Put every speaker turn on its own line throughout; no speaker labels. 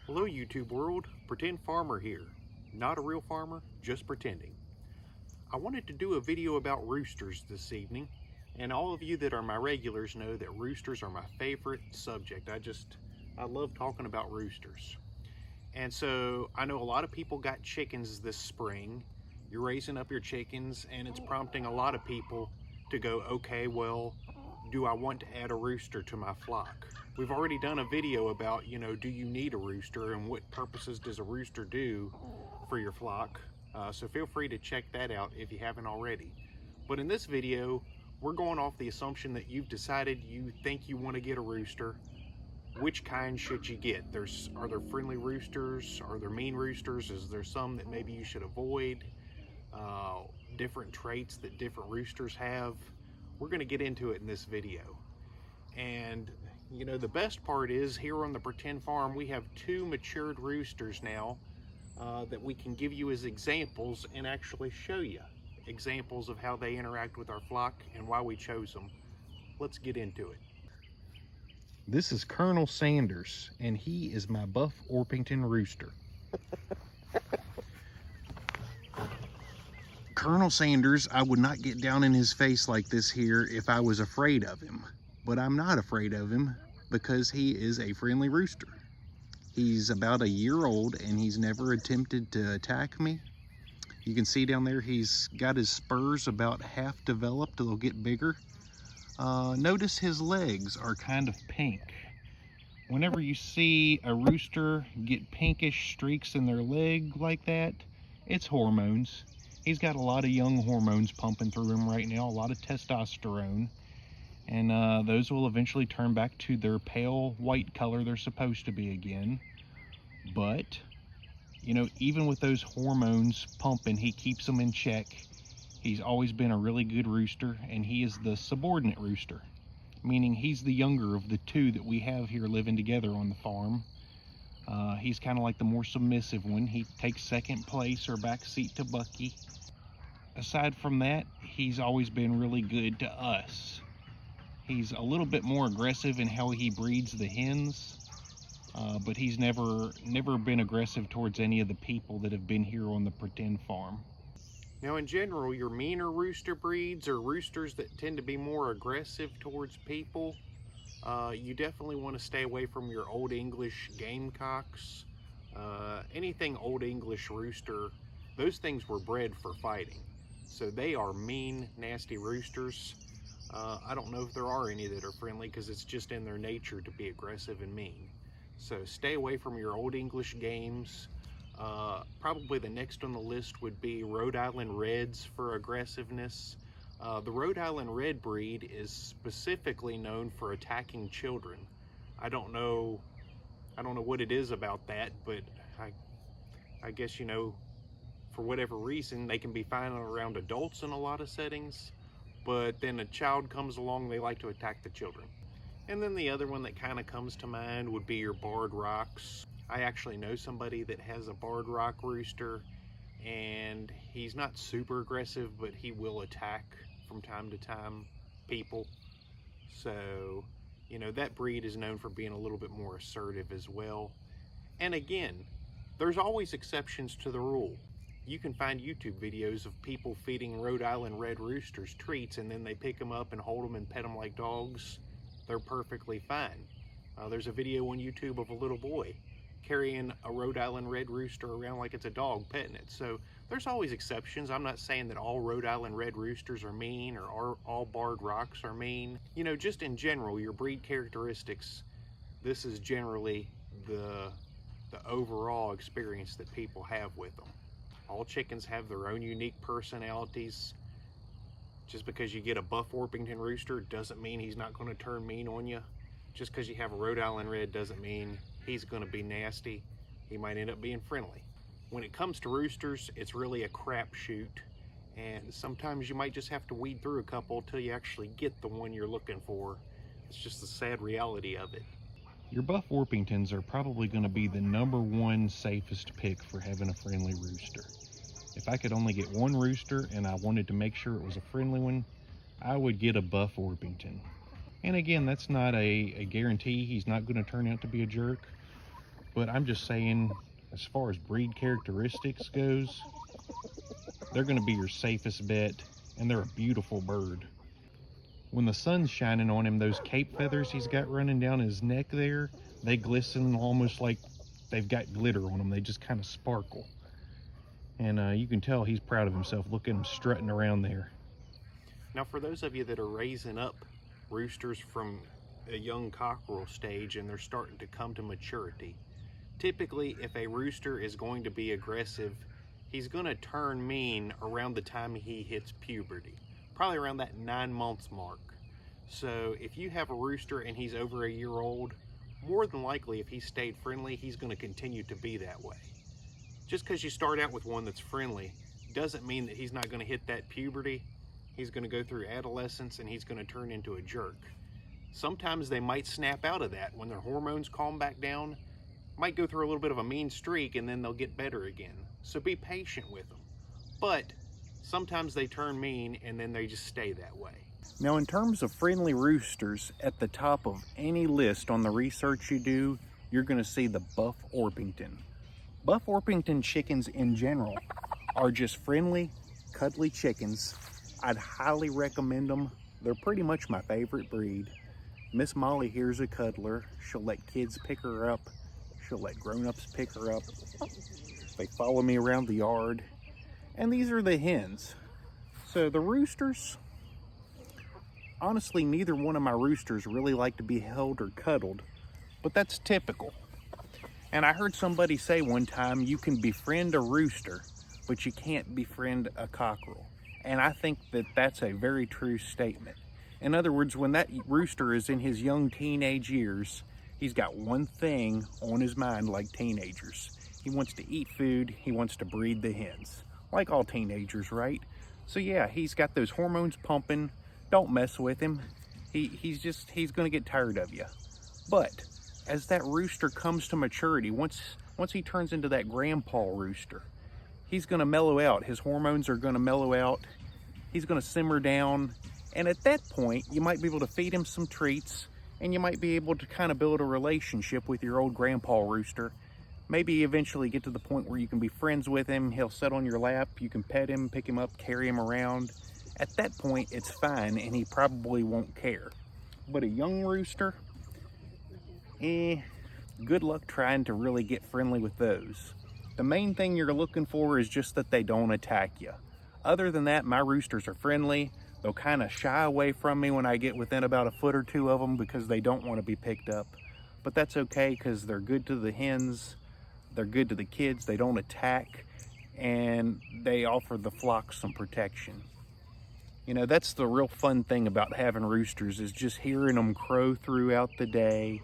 Hello YouTube world, Pretend Farmer here. Not a real farmer, just pretending. I wanted to do a video about roosters this evening, and all of you that are my regulars know that roosters are my favorite subject. I love talking about roosters. And so I know a lot of people got chickens this spring. You're raising up your chickens and it's prompting a lot of people to go, okay, well, do I want to add a rooster to my flock? We've already done a video about, do you need a rooster and what purposes does a rooster do for your flock? So feel free to check that out if you haven't already. But in this video, we're going off the assumption that you've decided you think you want to get a rooster. Which kind should you get? Are there friendly roosters? Are there mean roosters? Is there some that maybe you should avoid? Different traits that different roosters have. We're going to get into it in this video. And the best part is here on the Pretend Farm we have 2 matured roosters now that we can give you as examples and actually show you examples of how they interact with our flock and why we chose them. Let's get into it. This is Colonel Sanders, and he is my Buff Orpington rooster. Colonel Sanders, I would not get down in his face like this here if I was afraid of him. But I'm not afraid of him because he is a friendly rooster. He's about a year old and he's never attempted to attack me. You can see down there he's got his spurs about half developed. They'll get bigger. Notice his legs are kind of pink. Whenever you see a rooster get pinkish streaks in their leg like that, it's hormones. He's got a lot of young hormones pumping through him right now, a lot of testosterone. And those will eventually turn back to their pale white color they're supposed to be again. But, even with those hormones pumping, he keeps them in check. He's always been a really good rooster, and he is the subordinate rooster, meaning he's the younger of the 2 that we have here living together on the farm. He's kind of like the more submissive one. He takes second place or back seat to Bucky. Aside from that, he's always been really good to us. He's a little bit more aggressive in how he breeds the hens, but he's never been aggressive towards any of the people that have been here on the Pretend Farm. Now in general, your meaner rooster breeds or roosters that tend to be more aggressive towards people, you definitely want to stay away from your Old English gamecocks. Anything Old English rooster, those things were bred for fighting. So they are mean, nasty roosters. I don't know if there are any that are friendly because it's just in their nature to be aggressive and mean. So stay away from your Old English games. Probably the next on the list would be Rhode Island Reds for aggressiveness. The Rhode Island Red breed is specifically known for attacking children. I don't know what it is about that, but I guess, for whatever reason, they can be fine around adults in a lot of settings, but then a child comes along, they like to attack the children. And then the other one that kind of comes to mind would be your Barred Rocks. I actually know somebody that has a Barred Rock rooster, and he's not super aggressive, but he will attack from time to time people. So, that breed is known for being a little bit more assertive as well. And again, there's always exceptions to the rule. You can find YouTube videos of people feeding Rhode Island Red roosters treats and then they pick them up and hold them and pet them like dogs. They're perfectly fine. There's a video on YouTube of a little boy carrying a Rhode Island Red rooster around like it's a dog, petting it. So there's always exceptions. I'm not saying that all Rhode Island Red roosters are mean or all Barred Rocks are mean. Just in general, your breed characteristics, this is generally the overall experience that people have with them. All chickens have their own unique personalities. Just because you get a Buff Orpington rooster doesn't mean he's not going to turn mean on you. Just because you have a Rhode Island Red doesn't mean he's going to be nasty. He might end up being friendly. When it comes to roosters, it's really a crapshoot, and sometimes you might just have to weed through a couple till you actually get the one you're looking for. It's just the sad reality of it. Your Buff Orpingtons are probably going to be the #1 safest pick for having a friendly rooster. If I could only get one rooster and I wanted to make sure it was a friendly one, I would get a Buff Orpington. And again, that's not a guarantee. He's not going to turn out to be a jerk. But I'm just saying, as far as breed characteristics goes, they're going to be your safest bet, and they're a beautiful bird. When the sun's shining on him, those cape feathers he's got running down his neck there, they glisten almost like they've got glitter on them. They just kind of sparkle. And you can tell he's proud of himself. Look at him strutting around there. Now, for those of you that are raising up roosters from a young cockerel stage and they're starting to come to maturity, typically if a rooster is going to be aggressive, he's going to turn mean around the time he hits puberty, probably around that 9 months mark. So if you have a rooster and he's over a year old, more than likely if he stayed friendly, he's going to continue to be that way. Just because you start out with one that's friendly doesn't mean that he's not going to hit that puberty. He's going to go through adolescence and he's going to turn into a jerk. Sometimes they might snap out of that when their hormones calm back down, might go through a little bit of a mean streak, and then they'll get better again. So be patient with them. But sometimes they turn mean and then they just stay that way. Now, in terms of friendly roosters, at the top of any list on the research you do, you're going to see the Buff Orpington. Buff Orpington chickens in general are just friendly, cuddly chickens. I'd highly recommend them. They're pretty much my favorite breed. Miss Molly here's a cuddler. She'll let kids pick her up. She'll let grown-ups pick her up. They follow me around the yard. And these are the hens. So the roosters, honestly, neither one of my roosters really like to be held or cuddled, but that's typical. And I heard somebody say one time, you can befriend a rooster, but you can't befriend a cockerel. And I think that that's a very true statement. In other words, when that rooster is in his young teenage years, he's got one thing on his mind like teenagers. He wants to eat food, he wants to breed the hens. Like all teenagers, right? So yeah, he's got those hormones pumping. Don't mess with him. He's gonna get tired of you. But as that rooster comes to maturity, once he turns into that grandpa rooster, he's gonna mellow out. His hormones are gonna mellow out. He's gonna simmer down. And at that point, you might be able to feed him some treats, and you might be able to kind of build a relationship with your old grandpa rooster. Maybe eventually get to the point where you can be friends with him. He'll sit on your lap. You can pet him, pick him up, carry him around. At that point, it's fine, and he probably won't care. But a young rooster, good luck trying to really get friendly with those. The main thing you're looking for is just that they don't attack you. Other than that, my roosters are friendly. They'll kind of shy away from me when I get within about a foot or two of them because they don't want to be picked up. But that's okay because they're good to the hens, they're good to the kids, they don't attack, and they offer the flock some protection. You know, that's the real fun thing about having roosters, is just hearing them crow throughout the day,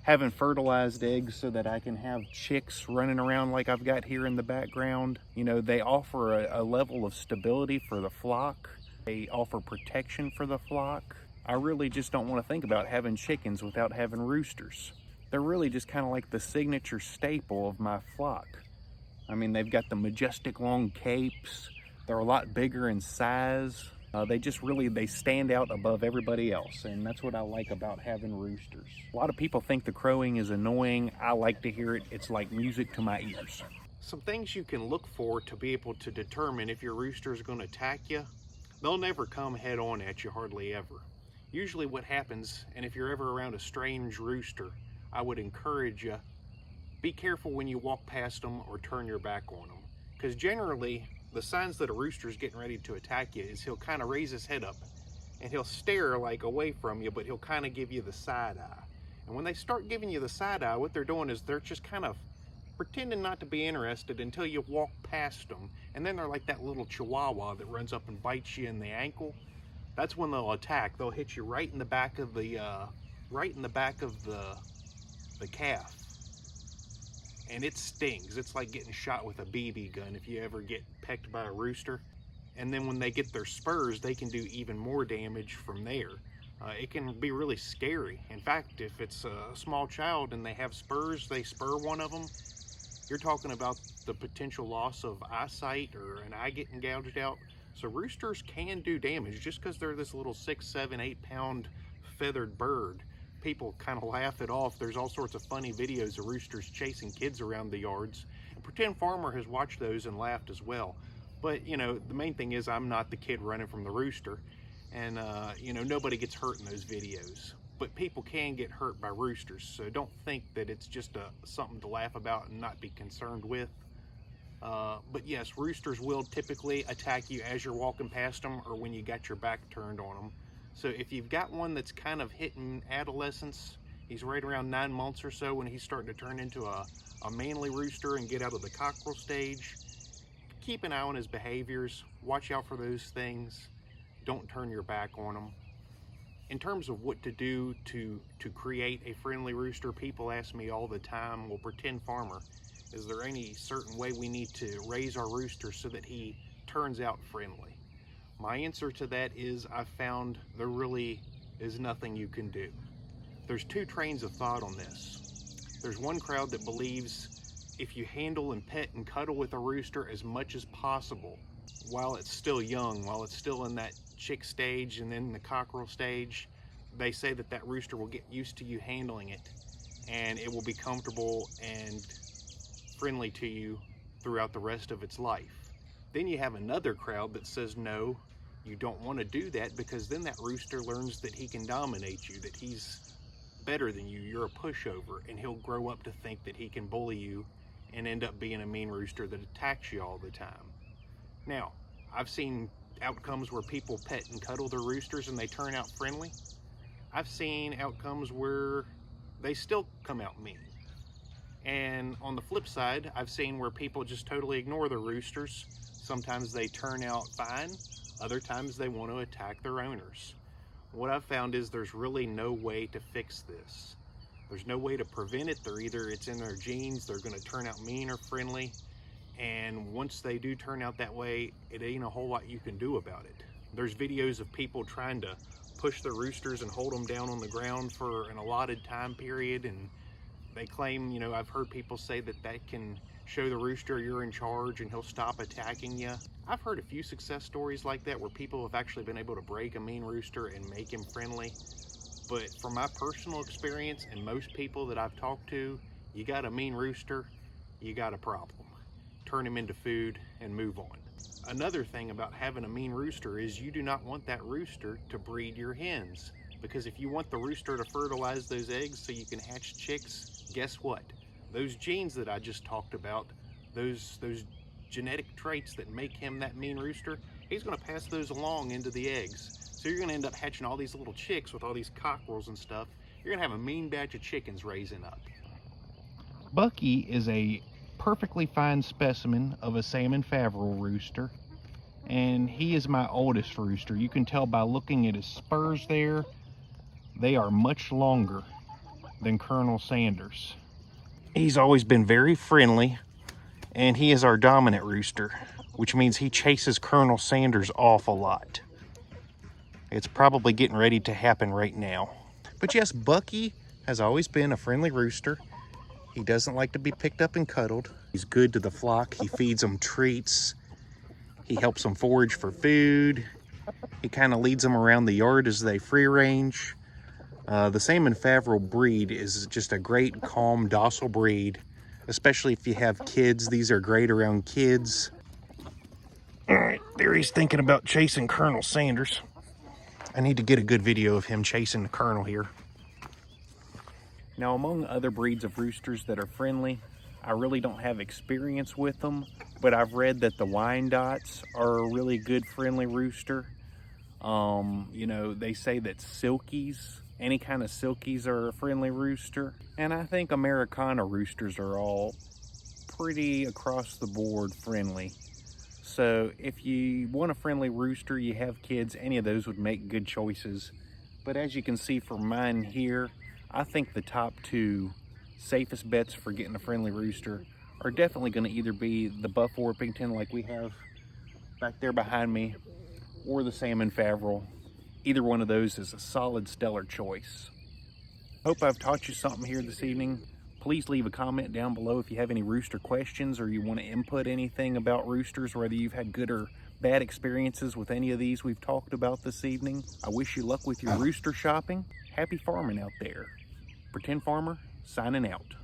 having fertilized eggs so that I can have chicks running around like I've got here in the background. You know, they offer a level of stability for the flock. They offer protection for the flock. I really just don't want to think about having chickens without having roosters. They're really just kind of like the signature staple of my flock. I mean, they've got the majestic long capes. They're a lot bigger in size. They stand out above everybody else, and that's what I like about having roosters. A lot of people think the crowing is annoying. I like to hear it. It's like music to my ears. Some things you can look for to be able to determine if your rooster is going to attack you. They'll never come head on at you, hardly ever. Usually what happens, and if you're ever around a strange rooster, I would encourage you, be careful when you walk past them or turn your back on them. Because generally, the signs that a rooster is getting ready to attack you is he'll kind of raise his head up and he'll stare like away from you, but he'll kind of give you the side eye. And when they start giving you the side eye, what they're doing is they're just kind of pretending not to be interested until you walk past them. And then they're like that little chihuahua that runs up and bites you in the ankle. That's when they'll attack. They'll hit you right in the back of the calf. And it stings. It's like getting shot with a BB gun if you ever get pecked by a rooster. And then when they get their spurs, they can do even more damage from there. It can be really scary. In fact, if it's a small child and they have spurs, they spur one of them, you're talking about the potential loss of eyesight or an eye getting gouged out. So roosters can do damage just because they're this little 6, 7, 8 pound feathered bird. people kind of laugh it off. There's all sorts of funny videos of roosters chasing kids around the yards. And Pretend Farmer has watched those and laughed as well. But, you know, the main thing is I'm not the kid running from the rooster. And, you know, nobody gets hurt in those videos. But people can get hurt by roosters. So don't think that it's just something to laugh about and not be concerned with. But yes, roosters will typically attack you as you're walking past them or when you got your back turned on them. So if you've got one that's kind of hitting adolescence, he's right around 9 months or so when he's starting to turn into a manly rooster and get out of the cockerel stage, keep an eye on his behaviors, watch out for those things, don't turn your back on them. In terms of what to do to create a friendly rooster, people ask me all the time, well, Pretend Farmer, is there any certain way we need to raise our rooster so that he turns out friendly? My answer to that is I've found there really is nothing you can do. There's two trains of thought on this. There's one crowd that believes if you handle and pet and cuddle with a rooster as much as possible while it's still young, while it's still in that chick stage and then the cockerel stage, they say that that rooster will get used to you handling it and it will be comfortable and friendly to you throughout the rest of its life. Then you have another crowd that says no, you don't want to do that because then that rooster learns that he can dominate you, that he's better than you, you're a pushover, and he'll grow up to think that he can bully you and end up being a mean rooster that attacks you all the time. Now, I've seen outcomes where people pet and cuddle their roosters and they turn out friendly. I've seen outcomes where they still come out mean. And on the flip side, I've seen where people just totally ignore their roosters. Sometimes they turn out fine, other times they want to attack their owners. What I've found is there's really no way to fix this. There's no way to prevent it. It's in their genes, they're going to turn out mean or friendly. And once they do turn out that way, it ain't a whole lot you can do about it. There's videos of people trying to push the roosters and hold them down on the ground for an allotted time period, and they claim, you know, I've heard people say that that can show the rooster you're in charge and he'll stop attacking you. I've heard a few success stories like that where people have actually been able to break a mean rooster and make him friendly. But from my personal experience and most people that I've talked to, you got a mean rooster, you got a problem. Turn him into food and move on. Another thing about having a mean rooster is you do not want that rooster to breed your hens. Because if you want the rooster to fertilize those eggs so you can hatch chicks, guess what? Those genes that I just talked about, those genetic traits that make him that mean rooster, he's gonna pass those along into the eggs. So you're gonna end up hatching all these little chicks with all these cockerels and stuff. You're gonna have a mean batch of chickens raising up. Bucky is a perfectly fine specimen of a salmon Favril rooster, and he is my oldest rooster. You can tell by looking at his spurs there, they are much longer than Colonel Sanders. He's always been very friendly, and he is our dominant rooster, which means he chases Colonel Sanders off a lot. It's probably getting ready to happen right now. But yes, Bucky has always been a friendly rooster. He doesn't like to be picked up and cuddled. He's good to the flock. He feeds them treats. He helps them forage for food. He kind of leads them around the yard as they free range. The salmon Favril breed is just a great, calm, docile breed, especially if you have kids. These are great around kids. All right, there he's thinking about chasing Colonel Sanders. I need to get a good video of him chasing the Colonel here. Now, among other breeds of roosters that are friendly, I really don't have experience with them, but I've read that the Wyandottes are a really good friendly rooster. You know, they say that Silkies, any kind of Silkies are a friendly rooster. And I think Americana roosters are all pretty across the board friendly. So if you want a friendly rooster, you have kids, any of those would make good choices. But as you can see from mine here, I think the top two safest bets for getting a friendly rooster are definitely going to either be the Buff Orpington like we have back there behind me, or the salmon Favril. Either one of those is a solid, stellar choice. Hope I've taught you something here this evening. Please leave a comment down below if you have any rooster questions or you want to input anything about roosters, whether you've had good or bad experiences with any of these we've talked about this evening. I wish you luck with your rooster shopping. Happy farming out there. Pretend Farmer, signing out.